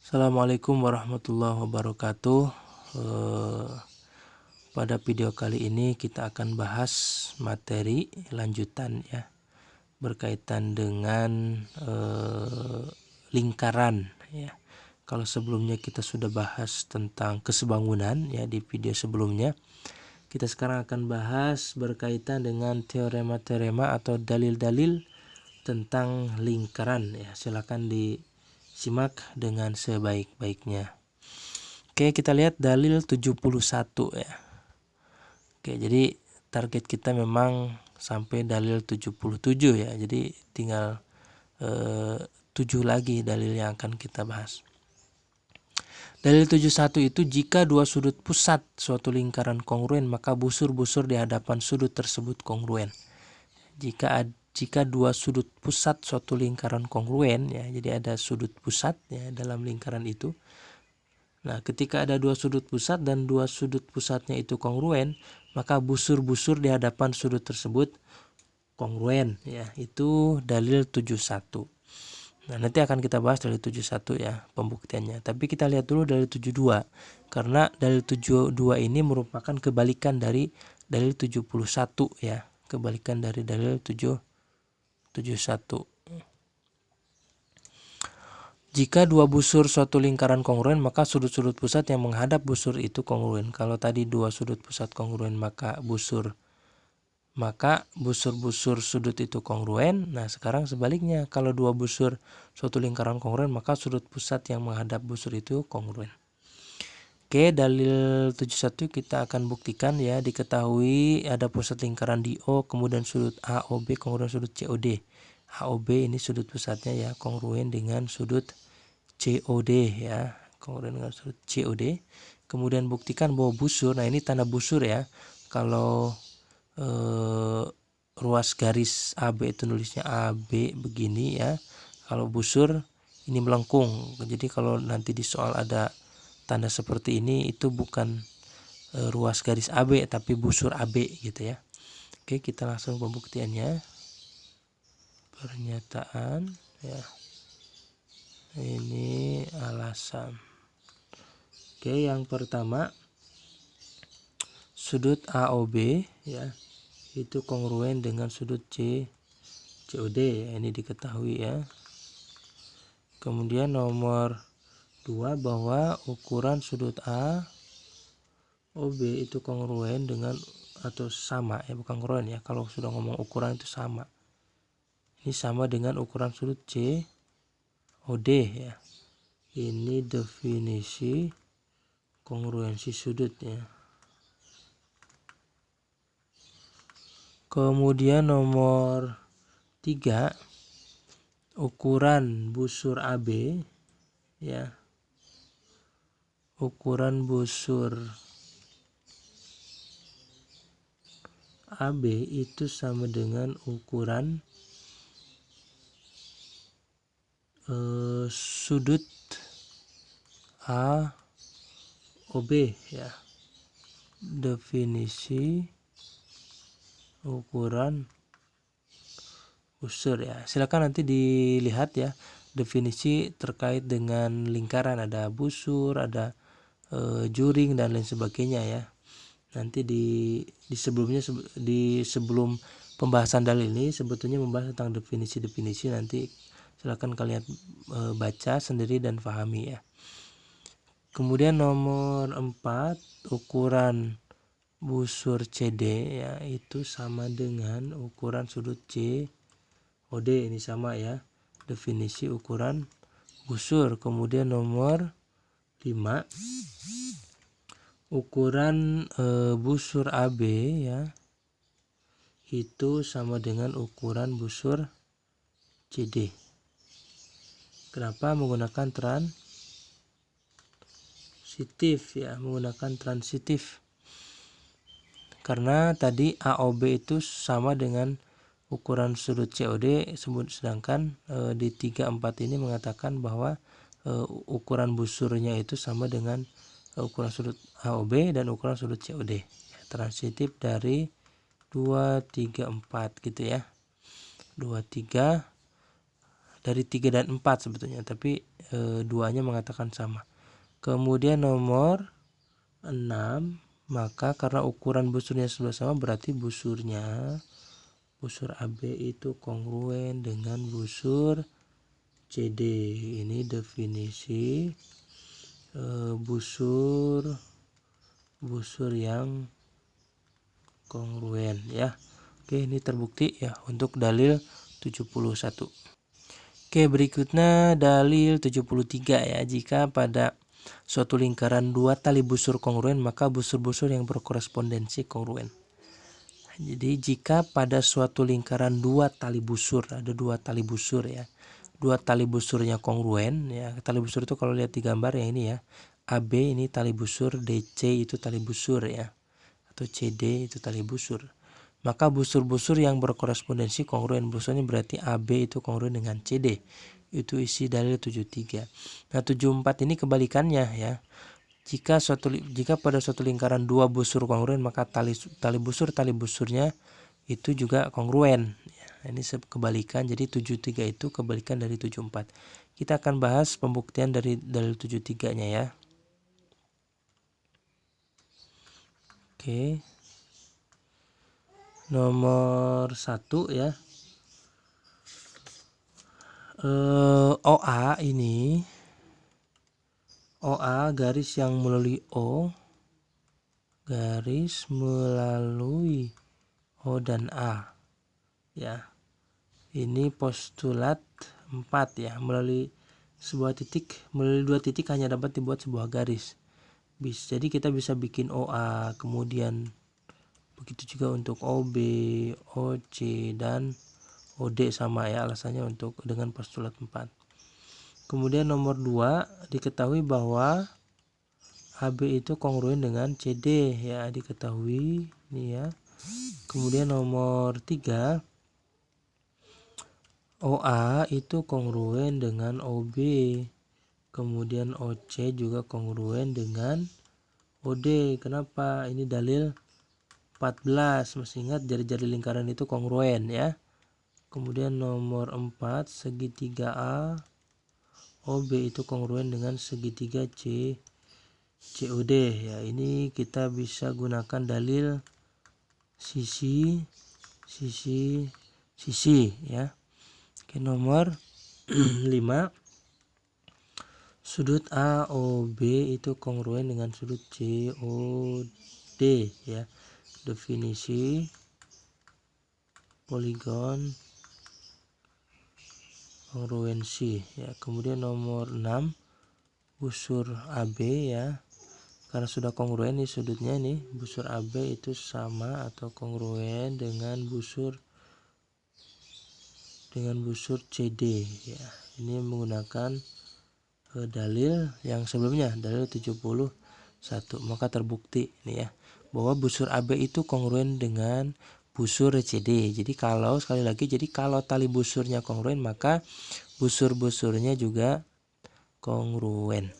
Assalamualaikum warahmatullahi wabarakatuh. Pada video kali ini kita akan bahas materi lanjutan ya, berkaitan dengan lingkaran ya. Kalau sebelumnya kita sudah bahas tentang kesebangunan ya di video sebelumnya, kita sekarang akan bahas berkaitan dengan teorema-teorema atau dalil-dalil tentang lingkaran ya. Silakan disimak dengan sebaik-baiknya. Oke, kita lihat dalil 71 ya. Oke, jadi target kita memang sampai dalil 77 ya. Jadi tinggal 7 lagi dalil yang akan kita bahas. Dalil 71 itu, jika dua sudut pusat suatu lingkaran kongruen, maka busur-busur di hadapan sudut tersebut kongruen. Jika dua sudut pusat suatu lingkaran kongruen ya, jadi ada sudut pusat ya dalam lingkaran itu. Nah, ketika ada dua sudut pusat dan dua sudut pusatnya itu kongruen, maka busur-busur di hadapan sudut tersebut kongruen ya. Itu dalil 71. Nah, nanti akan kita bahas dalil 71 ya, pembuktiannya. Tapi kita lihat dulu dalil 72. Karena dalil 72 ini merupakan kebalikan dari dalil 71 ya. Kebalikan dari dalil 71. Jika dua busur suatu lingkaran kongruen, maka sudut-sudut pusat yang menghadap busur itu kongruen. Kalau tadi dua sudut pusat kongruen, maka busur-busur sudut itu kongruen. Nah, sekarang sebaliknya, kalau dua busur suatu lingkaran kongruen, maka sudut pusat yang menghadap busur itu kongruen. Oke, dalil 71 kita akan buktikan ya. Diketahui ada pusat lingkaran di O, kemudian sudut AOB, kemudian sudut COD. AOB ini sudut pusatnya ya, kongruen dengan sudut COD ya, kongruen dengan sudut COD. Kemudian buktikan bahwa busur, nah ini tanda busur ya. Kalau ruas garis AB itu nulisnya AB begini ya. Kalau busur ini melengkung. Jadi kalau nanti di soal ada tanda seperti ini, itu bukan ruas garis AB tapi busur AB gitu ya. Oke, kita langsung pembuktiannya. Pernyataan ya. Ini alasan. Oke, yang pertama, sudut AOB ya, itu kongruen dengan sudut COD ya, ini diketahui ya. Kemudian nomor 2, bahwa ukuran sudut AOB itu kongruen dengan atau sama ya, bukan kongruen ya, kalau sudah ngomong ukuran itu sama. Ini sama dengan ukuran sudut COD ya. Ini definisi kongruensi sudut ya. Kemudian nomor 3, ukuran busur AB ya. Ukuran busur AB itu sama dengan ukuran sudut AOB ya. Definisi ukuran busur ya. Silakan nanti dilihat ya definisi terkait dengan lingkaran, ada busur, ada juring dan lain sebagainya ya. Nanti di sebelum pembahasan dalil ini sebetulnya membahas tentang definisi-definisi, nanti silakan kalian baca sendiri dan pahami ya. Kemudian nomor 4, ukuran busur CD ya, itu sama dengan ukuran sudut COD, ini sama ya, definisi ukuran busur. Kemudian nomor 5, ukuran busur AB ya, itu sama dengan ukuran busur CD. Kenapa menggunakan transitif ya, menggunakan transitif? Karena tadi AOB itu sama dengan ukuran sudut COD, sedangkan di 3, 4 ini mengatakan bahwa ukuran busurnya itu sama dengan ukuran sudut AOB dan ukuran sudut COD. Ya, transitif dari 2, 3, 4 gitu ya. 2, 3 dari 3 dan 4 sebetulnya, tapi duanya mengatakan sama. Kemudian nomor 6, maka karena ukuran busurnya sudah sama berarti busur AB itu kongruen dengan busur CD. Ini definisi busur yang kongruen ya. Oke, ini terbukti ya untuk dalil 71. Oke, berikutnya dalil 73 ya. Jika pada suatu lingkaran 2 tali busur kongruen, maka busur-busur yang berkorespondensi kongruen. Jadi jika pada suatu lingkaran 2 tali busur, ada 2 tali busur ya. 2 tali busurnya kongruen ya. Tali busur itu kalau lihat di gambar ya ini ya. AB ini tali busur, DC itu tali busur ya. Atau CD itu tali busur. Maka busur-busur yang berkorespondensi kongruen, busurnya berarti AB itu kongruen dengan CD. Itu isi dalil 73. Nah, 74 ini kebalikannya ya. Jika pada suatu lingkaran 2 busur kongruen, maka tali busurnya itu juga kongruen. Ya, ini kebalikan. Jadi 73 itu kebalikan dari 74. Kita akan bahas pembuktian dari dalil 73-nya ya. Oke. Nomor 1 ya. OA ini OA garis yang melalui O, garis melalui O dan A ya. Ini postulat 4 ya. Melalui 2 titik hanya dapat dibuat sebuah garis. Jadi kita bisa bikin OA, kemudian begitu juga untuk OB, OC dan OD sama ya, alasannya dengan postulat 4. Kemudian nomor 2 diketahui bahwa AB itu kongruen dengan CD ya, diketahui ini ya. Kemudian nomor 3 OA itu kongruen dengan OB. Kemudian OC juga kongruen dengan OD. Kenapa? Ini dalil 14. Masih ingat jari-jari lingkaran itu kongruen ya. Kemudian nomor 4 segitiga A OB itu kongruen dengan segitiga COD ya. Ini kita bisa gunakan dalil sisi ya. Oke, nomor 5 sudut AOB itu kongruen dengan sudut COD ya. Definisi poligon kongruensi ya. Kemudian nomor 6 busur AB ya. Karena sudah kongruen nih sudutnya nih, busur AB itu sama atau kongruen dengan busur CD ya. Ini menggunakan dalil yang sebelumnya, dalil 71. Maka terbukti nih ya bahwa busur AB itu kongruen dengan busur CD. Jadi kalau tali busurnya kongruen, maka busur-busurnya juga kongruen.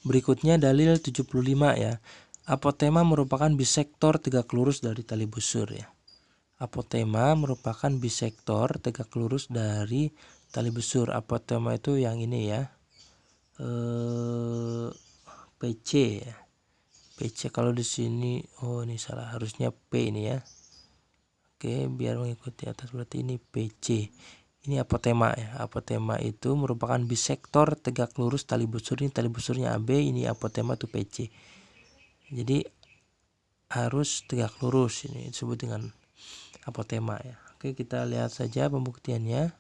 Berikutnya dalil 75 ya. Apotema merupakan bisektor tegak lurus dari tali busur ya. Apotema merupakan bisektor tegak lurus dari tali busur. Apotema itu yang ini ya, PC ya. PC kalau di sini, oh ini salah, harusnya P ini ya. Oke, biar mengikuti atas berarti ini PC. Ini apotema ya. Apotema itu merupakan bisektor tegak lurus tali busur. Ini tali busurnya AB, ini apotema itu PC. Jadi harus tegak lurus, ini disebut dengan apotema ya. Oke, kita lihat saja pembuktiannya.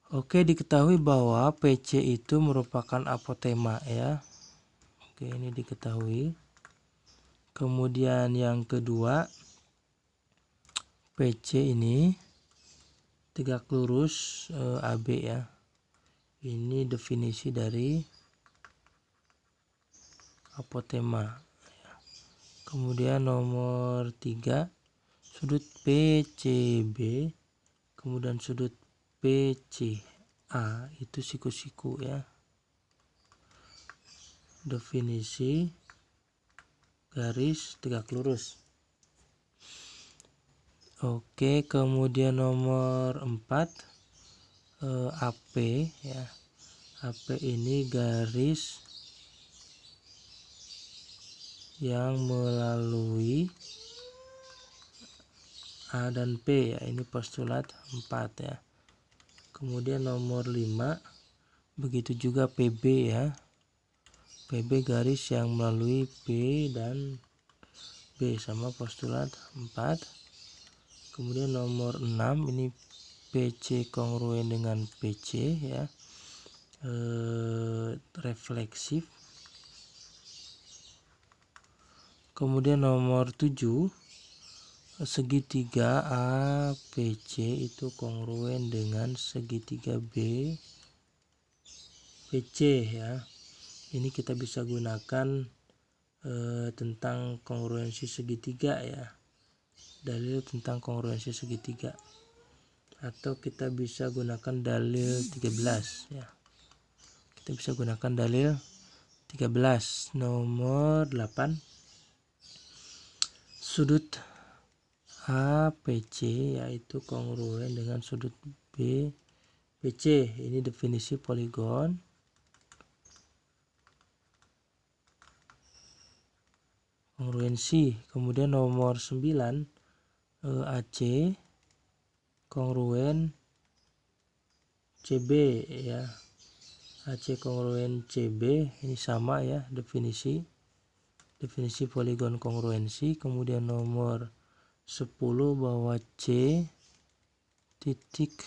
Oke, diketahui bahwa PC itu merupakan apotema ya. Oke, ini diketahui. Kemudian yang kedua, PC ini tegak lurus AB ya. Ini definisi dari apotema ya. Kemudian nomor 3 sudut PCB kemudian sudut PCA itu siku-siku ya. Definisi garis tegak lurus. Oke, kemudian nomor 4 AP ya. AP ini garis yang melalui A dan P ya, ini postulat 4 ya. Kemudian nomor 5 begitu juga PB ya. PB garis yang melalui P dan B, sama postulat 4. Kemudian nomor 6 ini PC kongruen dengan PC ya, refleksif. Kemudian nomor 7 segitiga APC itu kongruen dengan segitiga BPC ya. Ini kita bisa gunakan tentang kongruensi segitiga ya, dalil tentang kongruensi segitiga, atau kita bisa gunakan dalil 13 ya. Kita bisa gunakan dalil 13. Nomor 8 sudut APC yaitu kongruen dengan sudut BPC. Ini definisi poligon. Kongruensi. Kemudian nomor 9 AC kongruen CB ya. AC kongruen CB ini sama ya definisi poligon kongruensi. Kemudian nomor 10 bahwa C titik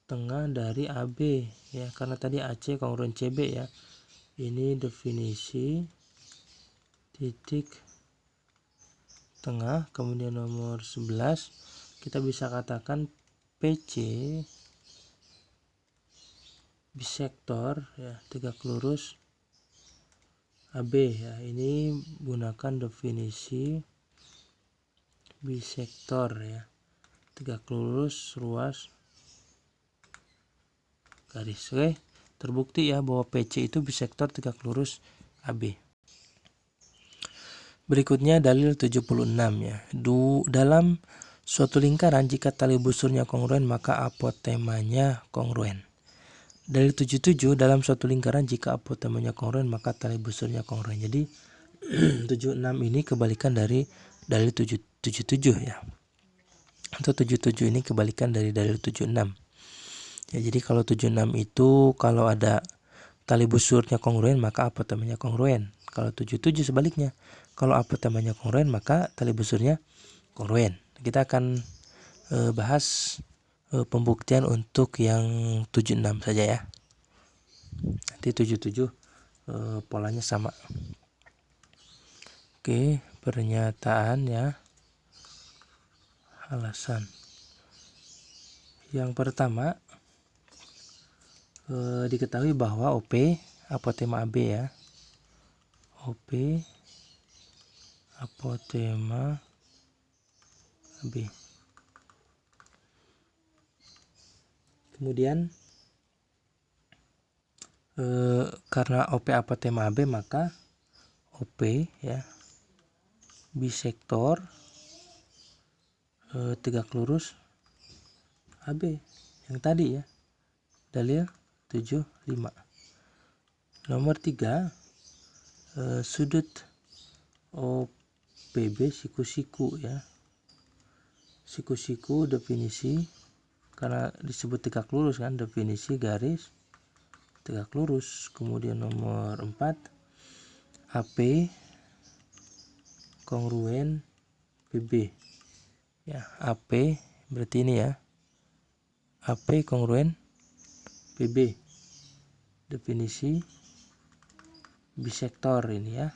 tengah dari AB ya, karena tadi AC kongruen CB ya. Ini definisi titik tengah. Kemudian nomor 11 kita bisa katakan PC bisektor ya, tegak lurus AB ya. Ini gunakan definisi bisektor ya, tegak lurus ruas garis. Oke, terbukti ya bahwa PC itu bisektor tegak lurus AB. Berikutnya dalil 76 ya. Dalam suatu lingkaran jika tali busurnya kongruen maka apotemanya kongruen. Dalil 77 dalam suatu lingkaran jika apotemanya kongruen maka tali busurnya kongruen. Jadi 76 ini kebalikan dari dalil 77 ya. Atau 77 ini kebalikan dari dalil 76. Ya, jadi kalau 76 itu kalau ada tali busurnya kongruen maka apotemanya kongruen. Kalau 77 sebaliknya. Kalau apotemanya kongruen maka tali busurnya kongruen. Kita akan bahas pembuktian untuk yang 76 saja ya. Nanti 77 polanya sama. Oke, pernyataan ya. Alasan. Yang pertama, diketahui bahwa OP apotema AB ya. OP apotema AB. Kemudian karena OP apotema AB maka OP ya bisektor tegak lurus AB yang tadi ya, dalil 75. Nomor 3 sudut OPB siku-siku ya. Siku-siku definisi karena disebut tegak lurus kan, definisi garis tegak lurus. Kemudian nomor 4 AP kongruen PB ya. AP berarti ini ya, AP kongruen PB, definisi bisektor ini ya.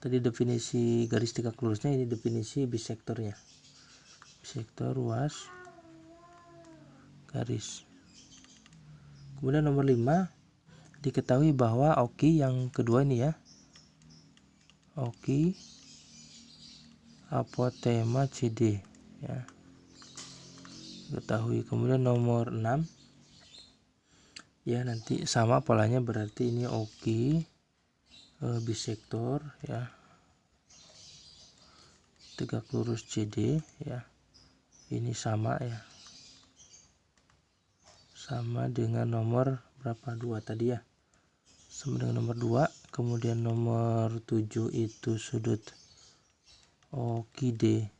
Tadi definisi garis tegak lurusnya, ini definisi bisektornya, bisektor ruas garis. Kemudian nomor 5 diketahui bahwa OKI yang kedua ini ya, OKI apotema CD ya, diketahui. Kemudian nomor 6 ya, nanti sama polanya, berarti ini OKI bisektor ya, tegak lurus CD ya, ini sama ya, sama dengan nomor berapa, 2 tadi ya, sama dengan nomor 2. Kemudian nomor 7 itu sudut OKD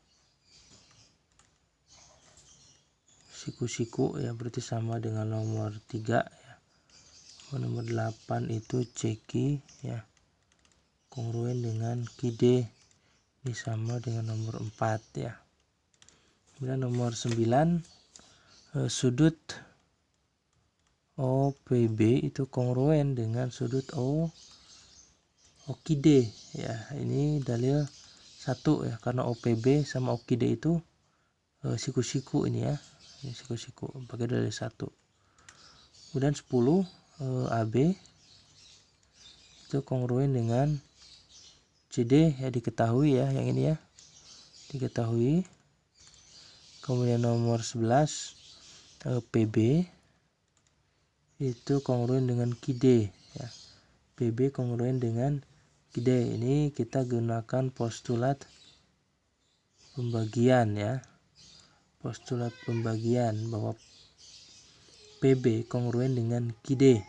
siku-siku ya, berarti sama dengan nomor 3 ya. Nomor 8 itu ceki ya, kongruen dengan KD, ini sama dengan nomor 4 ya. Kemudian nomor 9 sudut OPB itu kongruen dengan sudut OKD ya, ini dalil 1 ya, karena OPB sama OKD itu siku-siku ini ya, ini siku-siku, pakai dalil 1. Kemudian 10 AB itu kongruen dengan CD ya, diketahui ya, yang ini ya diketahui. Kemudian nomor 11 PB itu kongruen dengan KD ya, PB kongruen dengan KD. Ini kita gunakan postulat pembagian ya, postulat pembagian bahwa PB kongruen dengan KD.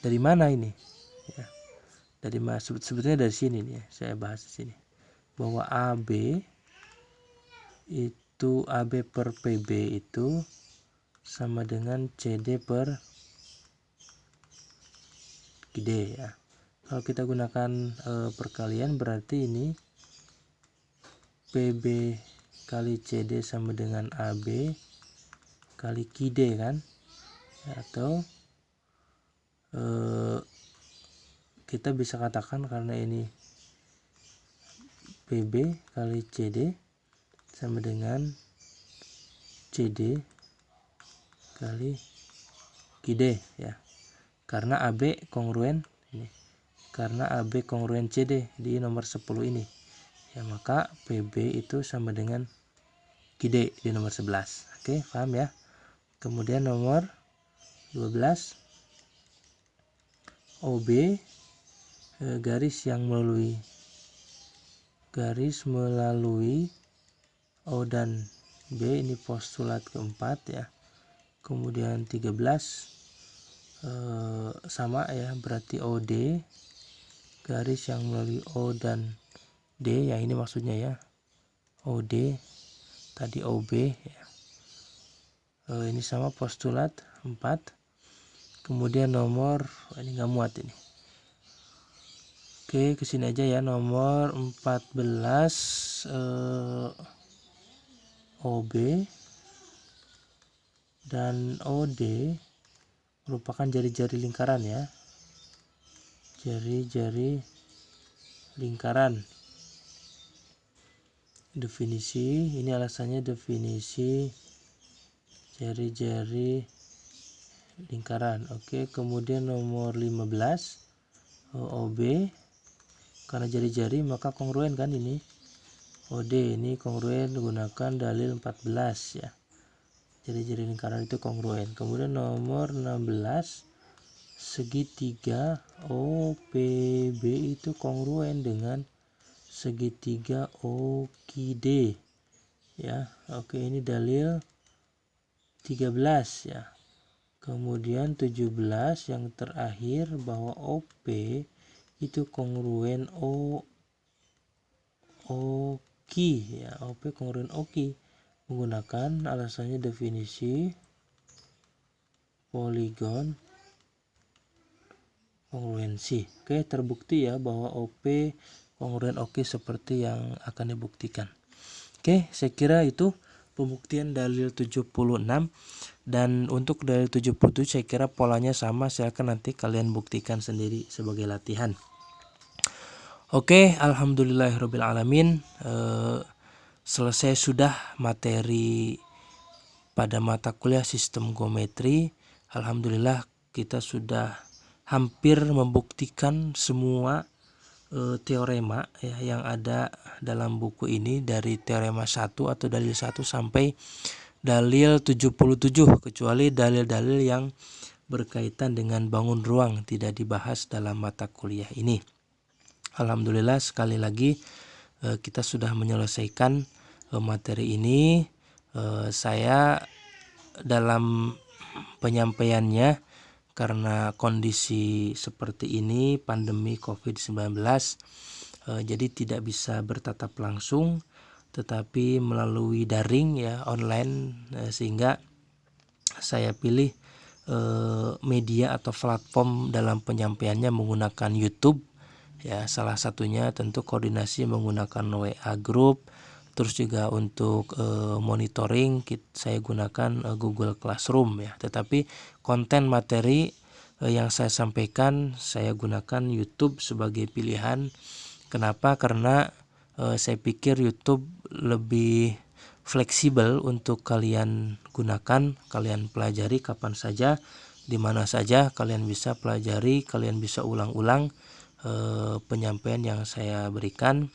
Dari mana ini ya, dari sebetulnya dari sini nih ya, saya bahas di sini bahwa AB itu AB per PB itu sama dengan CD per KD ya. Kalau kita gunakan perkalian, berarti ini PB kali CD sama dengan AB kali KD kan, atau kita bisa katakan karena ini PB kali CD sama dengan CD kali KD ya, karena AB kongruen ini, karena AB kongruen CD di nomor 10 ini ya, maka PB itu sama dengan KD di nomor 11. Oke, paham ya. Kemudian nomor 12 OB garis melalui O dan B, ini postulat keempat ya. Kemudian 13 sama ya, berarti OD garis yang melalui O dan D, yang ini maksudnya ya, OD tadi OB ya. Ini sama postulat 4. Kemudian nomor ini nggak muat ini. Oke, kesini aja ya, nomor 14 OB dan OD merupakan jari-jari lingkaran ya, jari-jari lingkaran. Definisi, ini alasannya definisi jari-jari lingkaran. Oke, kemudian nomor 15 OB, karena jari-jari maka kongruen kan ini. OD ini kongruen gunakan dalil 14 ya, jari-jari lingkaran itu kongruen. Kemudian nomor 16 segitiga OPB itu kongruen dengan segitiga OKD ya. Oke, ini dalil 13 ya. Kemudian 17 yang terakhir bahwa OP itu kongruen OQ ya, OP kongruen OQ menggunakan alasannya definisi poligon kongruensi. Oke, terbukti ya bahwa OP kongruen OQ seperti yang akan dibuktikan. Oke, saya kira itu pembuktian dalil 76, dan untuk dalil 77 saya kira polanya sama, silakan nanti kalian buktikan sendiri sebagai latihan. Oke, alhamdulillahirobbilalamin, selesai sudah materi pada mata kuliah sistem geometri. Alhamdulillah kita sudah hampir membuktikan semua teorema ya, yang ada dalam buku ini, dari teorema 1 atau dalil 1 sampai dalil 77, kecuali dalil-dalil yang berkaitan dengan bangun ruang tidak dibahas dalam mata kuliah ini. Alhamdulillah sekali lagi kita sudah menyelesaikan materi ini. Saya dalam penyampaiannya karena kondisi seperti ini, pandemi COVID-19, jadi tidak bisa bertatap langsung, tetapi melalui daring ya, online, sehingga saya pilih media atau platform dalam penyampaiannya menggunakan YouTube. Ya, salah satunya tentu koordinasi menggunakan WA group. Terus juga untuk monitoring saya gunakan Google Classroom ya. Tetapi konten materi yang saya sampaikan saya gunakan YouTube sebagai pilihan. Kenapa? Karena saya pikir YouTube lebih fleksibel untuk kalian gunakan, kalian pelajari kapan saja, di mana saja kalian bisa pelajari, kalian bisa ulang-ulang penyampaian yang saya berikan.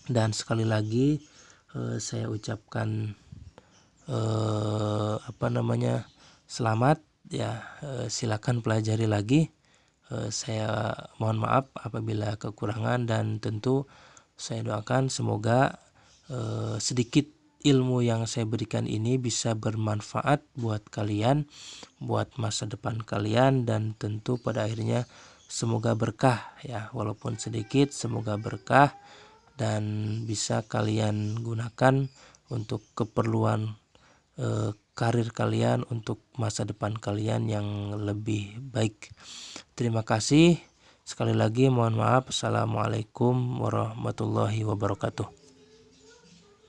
Dan sekali lagi saya ucapkan selamat ya, silakan pelajari lagi. Saya mohon maaf apabila kekurangan, dan tentu saya doakan semoga sedikit ilmu yang saya berikan ini bisa bermanfaat buat kalian, buat masa depan kalian, dan tentu pada akhirnya semoga berkah ya, walaupun sedikit semoga berkah dan bisa kalian gunakan untuk keperluan karir kalian, untuk masa depan kalian yang lebih baik. Terima kasih sekali lagi, mohon maaf. Assalamualaikum warahmatullahi wabarakatuh.